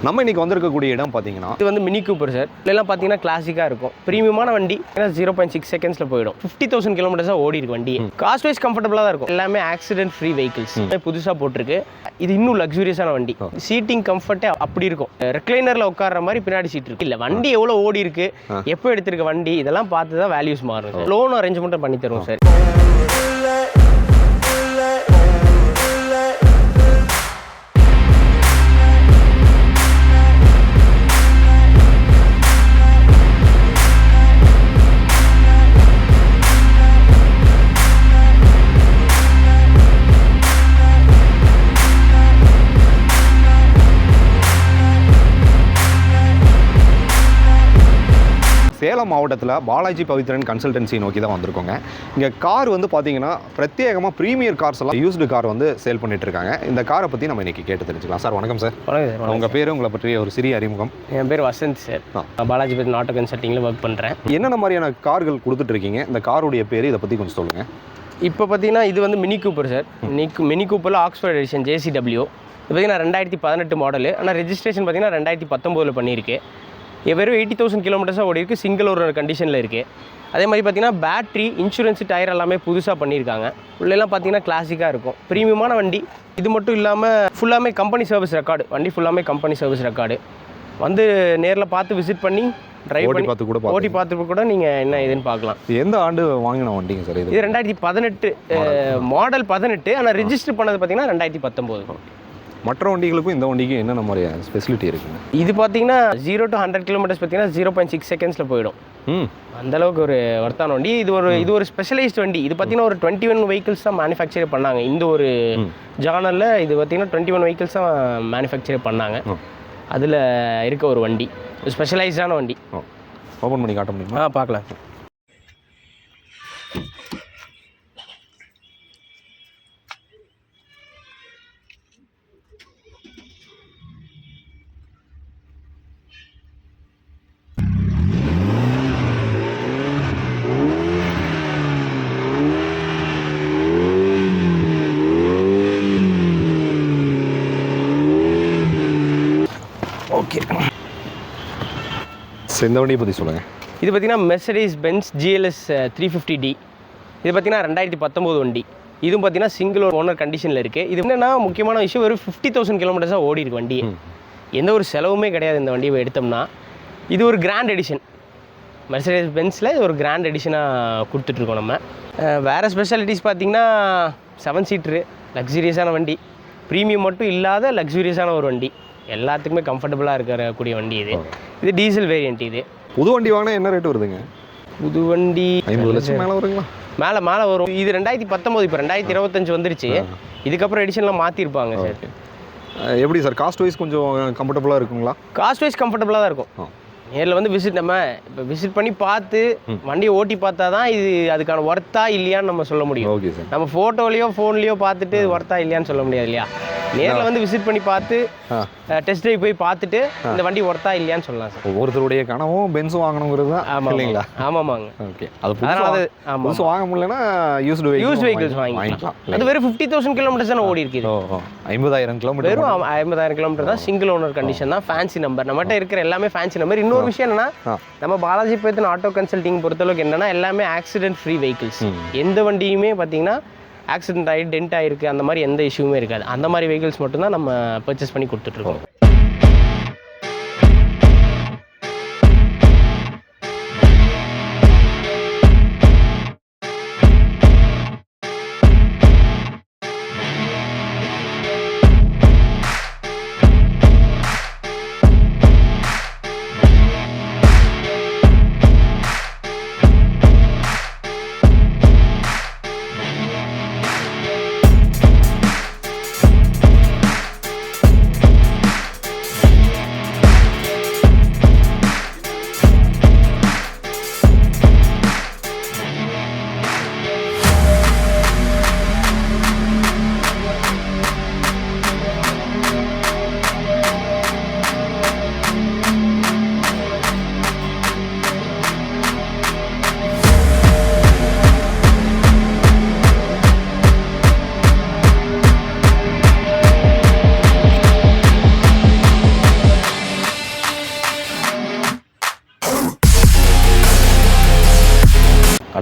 நம்ம இன்னைக்கு வந்திருக்கக்கூடிய இடம் பார்த்தீங்கன்னா இது வந்து மினி கூப்பர் சார். இதெல்லாம் பார்த்தீங்கன்னா கிளாசிக்காக இருக்கும், ப்ரீமியமான வண்டி. ஏன்னா 0.6 செகண்ட்ஸில் போயிடும். 50,000 கிலோமீட்டர்ஸாக ஓடி இருக்கு வண்டி. காஸ்ட் வைஸ் கம்ஃபர்டபுளாக தான் இருக்கும். எல்லாமே ஆக்சிடென்ட் ஃப்ரீ வெஹிக்கிள்ஸ் புதுசாக போட்டிருக்கு. இது இன்னும் லக்ஸூரியஸான வண்டி. சீட்டிங் கம்ஃபர்ட்டே அப்படி இருக்கும். ரெக்ளைனரில் உட்கார்ற மாதிரி பின்னாடி சீட் இருக்கு. இல்லை வண்டி எவ்வளோ ஓடி இருக்கு, எப்போ எடுத்திருக்க வண்டி, இதெல்லாம் பார்த்து தான் வேல்யூஸ் மாறும். லோன் அரேஞ்ச்மெண்ட்டும் பண்ணி தருவோம் சார். சேலம் மாவட்டத்தில் பாலாஜி பவித்ரன் கன்சல்டன்சி நோக்கி தான் வந்திருக்கோங்க. இங்கே கார் வந்து பார்த்தீங்கன்னா பிரத்யேகமாக ப்ரீமியர் கார்ஸ் எல்லாம் யூஸ்டு கார் வந்து சேல் பண்ணிட்டு இருக்காங்க. இந்த காரை பற்றி நம்ம இன்னைக்கு கேட்டு தெரிஞ்சுக்கலாம். சார் வணக்கம் சார். வணக்கம் சார். உங்கள் பேர், உங்களை பற்றிய ஒரு சிறிய அறிமுகம். என் பேர் வசந்த் சார். பாலாஜி பவித்ரன் ஆட்டோ கன்சல்ட்டிங்கில் ஒர்க் பண்ணுறேன். என்னென்ன மாதிரியான கார்கள் கொடுத்துட்ருக்கீங்க, இந்த காருடைய பேர், இதை பற்றி கொஞ்சம் சொல்லுங்கள். இப்போ பார்த்தீங்கன்னா இது வந்து மினி கூப்பர் சார். மினி கூப்பரில் ஆக்ஸ்ஃபோர்ட் எடிஷன் JCW. இது பார்த்தீங்கன்னா 2018 மாடலு. ஆனால் ரெஜிஸ்ட்ரேஷன் பார்த்தீங்கன்னா 2019 பண்ணியிருக்கு. வெறும் 80,000 கிலோமீட்டர்ஸாக ஓடி இருக்குது. சிங்கிள் ஒரு கண்டிஷனில் இருக்குது. அதே மாதிரி பார்த்தீங்கன்னா பேட்ரி, இன்சூரன்ஸ், டயர் எல்லாமே புதுசாக பண்ணியிருக்காங்க. உள்ளெல்லாம் பார்த்தீங்கன்னா கிளாசிக்காக இருக்கும், ப்ரீமியமான வண்டி. இது மட்டும் இல்லாமல் ஃபுல்லாமே கம்பெனி சர்வீஸ் ரெக்கார்டு. வண்டி ஃபுல்லாமே கம்பெனி சர்வீஸ் ரெக்கார்டு. வந்து நேரில் பார்த்து விசிட் பண்ணி டிரைவ் பண்ணி ஓட்டி பார்த்து கூட நீங்கள் என்ன ஏதுன்னு பார்க்கலாம். எந்த ஆண்டு வாங்கின வண்டிங்க சார் இது? 2018 மாடல் 18. ஆனால் ரிஜிஸ்டர் பண்ணது பார்த்தீங்கன்னா 2019. மற்ற வண்டிகளுக்கும் இந்த வண்டிக்கும் என்னென்ன மாதிரி ஃபெசிலிட்டி இருக்குங்க? இது பார்த்தீங்கன்னா 0 to 100 கிலோமீட்டர்ஸ் பார்த்தீங்கன்னா 0.6 செகண்ட்ஸில் போயிடும். அந்தளவுக்கு ஒரு ஒர்த்தான வண்டி. இது ஒரு ஸ்பெஷலைஸ்ட் வண்டி. இது பார்த்தீங்கன்னா ஒரு 21 வெஹிக்கிள்ஸ் தான் மேனுஃபேக்சர் பண்ணாங்க. இந்த ஒரு ஜானரில் இது பார்த்தீங்கன்னா 21 வெஹிக்கிள்ஸ் தான் மேனுஃபேக்சர் பண்ணாங்க. அதில் இருக்க ஒரு வண்டி, ஸ்பெஷலைஸ்டான வண்டி. ஓப்பன் பண்ணி காட்ட முடியுமா? பார்க்கலாம். ஓகே, இந்த வண்டியை பற்றி சொல்லுங்கள். இது பார்த்தீங்கன்னா மெர்சடிஸ் பென்ஸ் GLS 350D. இது பார்த்தீங்கன்னா 2019 வண்டி. இதுவும் பார்த்தீங்கன்னா சிங்கிள் ஓனர் கண்டிஷனில் இருக்குது. இது என்னென்னா முக்கியமான விஷயம், ஒரு 50,000 கிலோமீட்டர்ஸாக ஓடி இருக்கு வண்டி. எந்த ஒரு செலவுமே கிடையாது இந்த வண்டியை எடுத்தோம்னா. இது ஒரு கிராண்ட் எடிஷன். மெர்சடிஸ் பென்ஸில் இது ஒரு கிராண்ட் எடிஷனாக கொடுத்துட்ருக்கோம் நம்ம. வேறு ஸ்பெஷாலிட்டிஸ் பார்த்தீங்கன்னா 7 சீட்ரு, லக்ஸூரியஸான வண்டி. ப்ரீமியம் மட்டும் இல்லாத லக்ஸூரியஸான ஒரு வண்டி. எல்லாத்துக்குமே கம்ஃபர்டபுளாக இருக்கக்கூடிய வண்டி இது. இது டீசல் வேரியண்ட். இது புது வண்டி வாங்கினா என்ன ரேட் வருதுங்க? புது வண்டி 50 லட்சம் மேலே வருங்களா? மேலே வரும். இது 2019, இப்போ 2025 வந்துருச்சு. இதுக்கப்புறம் எடிஷன்லாம் மாற்றிருப்பாங்க சார். எப்படி சார் காஸ்ட் வைஸ் கொஞ்சம் கம்ஃபர்டபுளாக இருக்குங்களா? காஸ்ட் வைஸ் கம்ஃபர்டபுளாக தான் இருக்கும். நேரில் வந்து நம்ம இப்போ விசிட் பண்ணி பார்த்து வண்டியை ஓட்டி பார்த்தா தான் இது அதுக்கான ஒர்த்தா இல்லையான்னு நம்ம சொல்ல முடியும். Okay sir. நம்ம ஃபோட்டோலையோ ஃபோன்லேயோ பார்த்துட்டு ஒர்த்தா இல்லையான்னு சொல்ல முடியாது இல்லையா? நேரில் வந்து விசிட் பண்ணி பார்த்து டெஸ்ட் ட்ரைவ் போய் பார்த்துட்டு இந்த வண்டி ஒர்த்தா இல்லையான்னு சொல்லலாம் சார். ஒவ்வொருத்தருடைய கனவும் பென்ஸும் வாங்கணுங்கிறது தான். ஆமாம் இல்லைங்களா? ஆமாமாங்க. ஓகே, அது வாங்க முடியலன்னா யூஸ்டு வெஹிக்கிள்ஸ் வாங்கிக்கலாம். அது வெறும் 50,000 கிலோமீட்டர்ஸ் தான் ஓடி இருக்குது. 50,000 கிலோமீட்டர், வெறும் 50,000 கிலோமீட்டர் தான். சிங்கிள் ஓனர் கண்டிஷன் தான். Fancy number. நம்மகிட்ட இருக்கிற எல்லாமே ஃபேன்சி நம்பர். இன்னொரு விஷயம் என்னன்னா, நம்ம பாலாஜி பவித்ரன் ஆட்டோ கன்சல்ட்டிங் பொறுத்தளவுக்கு என்னன்னா, எல்லாமே ஆக்சிடென்ட் ஃப்ரீ வெஹிக்கிள்ஸ். எந்த வண்டியுமே பார்த்தீங்கன்னா ஆக்சிடென்ட் ஆகி டென்ட் ஆகிருக்கு அந்த மாதிரி எந்த இஷ்யூமே இருக்காது. அந்த மாதிரி வெஹிக்கிள்ஸ் மட்டும்தான் நம்ம பர்ச்சேஸ் பண்ணி கொடுத்துட்ருக்கோம்.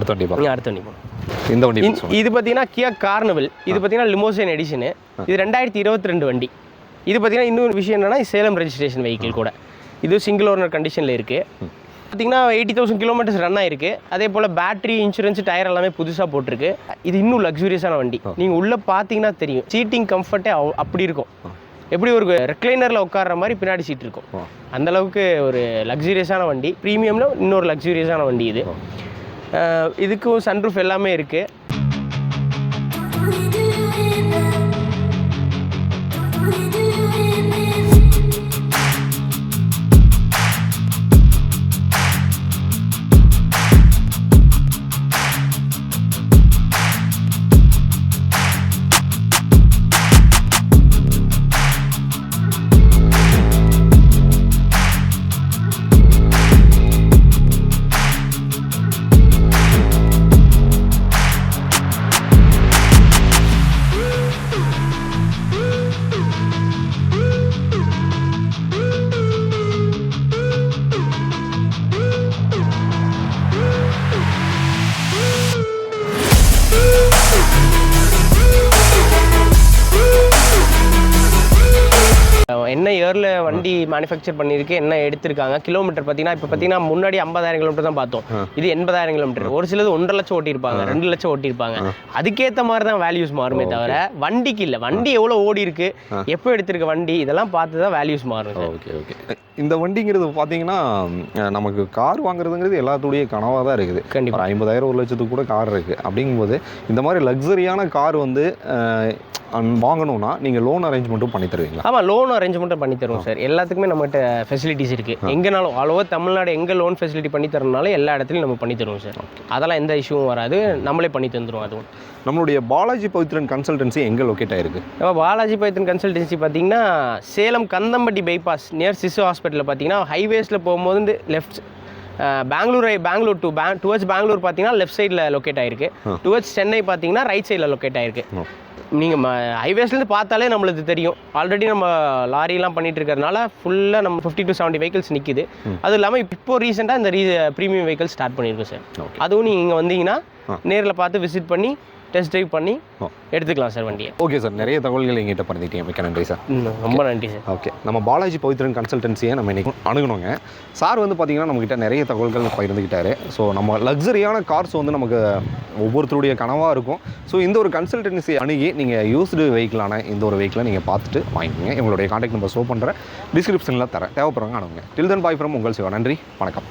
அடுத்த வண்டி பார்க்கலாம். அடுத்த வண்டி போகணும். இந்த வண்டி இது பார்த்தீங்கன்னா கியா கார்னிவல். இது பார்த்தீங்கன்னா லிமோசின் எடிஷனு. இது 2022 வண்டி. இது பார்த்தீங்கன்னா இன்னொரு விஷயம் என்னன்னா சேலம் ரெஜிஸ்ட்ரேஷன் வெஹிக்கிள் கூட. இது சிங்கிள் ஓனர் கண்டிஷனில் இருக்குது. பார்த்தீங்கன்னா 80,000 கிலோமீட்டர்ஸ் ரன் ஆயிருக்கு. அதே போல் பேட்டரி, இன்சூரன்ஸ், டயர் எல்லாமே புதுசாக போட்டிருக்கு. இது இன்னும் லக்ஸூரியஸான வண்டி. நீங்கள் உள்ளே பார்த்தீங்கன்னா தெரியும், சீட்டிங் கம்ஃபர்ட்டே அப்படி இருக்கும். எப்படி ஒரு ரெக்ளைனரில் உட்கார்ற மாதிரி பின்னாடி சீட் இருக்கும். அந்தளவுக்கு ஒரு லக்ஸூரியஸான வண்டி. ப்ரீமியமில் இன்னொரு லக்ஸூரியஸான வண்டி இது. இதுக்கும் சன்ரூஃப் எல்லாமே இருக்குது. என்ன இயரில் வண்டி மேனுஃபேக்சர் பண்ணியிருக்கு, என்ன எடுத்திருக்காங்க, கிலோமீட்டர் பார்த்தீங்கன்னா இப்போ பார்த்தீங்கன்னா முன்னாடி 50,000 கிலோமீட்டர் தான் பார்த்தோம். இது 80,000 கிலோமீட்டர். ஒரு சிலது 1.5 லட்சம் ஓட்டியிருப்பாங்க, 2 லட்சம் ஓட்டியிருப்பாங்க. அதுக்கேற்ற மாதிரி தான் வேல்யூஸ் மாறுமே தவிர வண்டிக்கு இல்லை. வண்டி எவ்வளோ ஓடி இருக்கு, எப்போ எடுத்திருக்க வண்டி, இதெல்லாம் பார்த்து தான் வேல்யூஸ் மாறும். Okay okay. இந்த வண்டிங்கிறது பார்த்தீங்கன்னா நமக்கு கார் வாங்குறதுங்கிறது எல்லாத்துடைய கனவாக தான் இருக்குது. கண்டிப்பாக 50,000 1 லட்சத்துக்கு கூட கார் இருக்குது. அப்படிங்கும்போது இந்த மாதிரி லக்ஸரியான கார் வந்து வாங்கணும்னா நீங்கள் லோன் அரேஞ்ச்மெண்ட்டும் பண்ணி தருவீங்களா? ஆமாம், லோன் அரேஞ்ச்மெண்ட்டும் பண்ணி தருவோம் சார். எல்லாத்துக்குமே நம்மகிட்ட ஃபெசிலிட்டிஸ் இருக்குது. எங்கேனாலும் ஆல் ஓவர் தமிழ்நாடு எங்கே லோன் ஃபெசிலிட்டி பண்ணி தரனாலும் எல்லா இடத்துலையும் நம்ம பண்ணி தருவோம் சார். அதெல்லாம் எந்த இஷ்யூவும் வராது, நம்மளே பண்ணி தந்துடுவோம். அதுவும் நம்மளுடைய பாலாஜி பவித்ரன் கன்சல்டன்சி எங்கே லொக்கேட் ஆயிருக்கு? நம்ம பாலாஜி பவித்ரன் கன்சல்டன்சி பார்த்தீங்கன்னா சேலம் கந்தம்பட்டி பைபாஸ் நியர் சிசு ஹாஸ்பிட்டலில் பார்த்தீங்கன்னா ஹைவேஸில் போகும்போது லெஃப்ட் பெங்களூர் டுவர்ட்ஸ் பெங்களூர் பார்த்தீங்கன்னா லெஃப்ட் சைடில் லொக்கேட் ஆயிருக்கு. டுவர்ட்ஸ் சென்னை பார்த்தீங்கன்னா ரைட் சைடில் லொக்கேட் ஆயிருக்கு. நீங்கள் ஹைவேஸ்லேருந்து பார்த்தாலே நம்மளுக்கு தெரியும். ஆல்ரெடி நம்ம லாரிலாம் பண்ணிட்டு இருக்கிறதுனால ஃபுல்லாக நம்ம 50 to 70 வெஹிக்கிள்ஸ் நிற்கிது. அதுவும் இல்லாமல் இப்போ ரீசெண்டாக இந்த ப்ரீமியம் வெஹிக்கிள் ஸ்டார்ட் பண்ணியிருக்கோம் சார். அதுவும் நீங்கள் இங்கே வந்தீங்கன்னா நேரில் பார்த்து விசிட் பண்ணி டெஸ்ட் ட்ரைவ் பண்ணி எடுத்துக்கலாம் சார் வண்டியை. ஓகே சார், நிறைய தகவல்கள் எங்கிட்ட பண்ணிட்டீங்க. மிக்க நன்றி சார். ரொம்ப நன்றி சார். ஓகே, நம்ம பாலாஜி பவித்ரன் கன்சல்டன்சியை நம்ம இன்றைக்கி அணுகணுங்க. சார் வந்து பார்த்திங்கன்னா நம்மக்கிட்ட நிறைய தகவல்கள் பகிர்ந்துக்கிட்டாரு. ஸோ நம்ம லக்ஸரியான கார்ஸ் வந்து நமக்கு ஒவ்வொருத்தருடைய கனவாக இருக்கும். ஸோ இந்த ஒரு கன்சல்டன்சி அணுகி நீங்கள் யூஸ்டு வெஹிக்கிளான இந்த ஒரு வெஹிக்கிளை நீங்கள் பார்த்துட்டு வாங்கிக்கோங்க. எங்களுடைய கான்டாக்ட் நம்பர் ஷோ பண்ணுறேன், டிஸ்கிரிப்ஷனில் தரேன், தேவைப்படுறவங்க அணுகுங்க. டில் தென் பாய் ஃப்ரம் உங்கள் சிவா. நன்றி, வணக்கம்.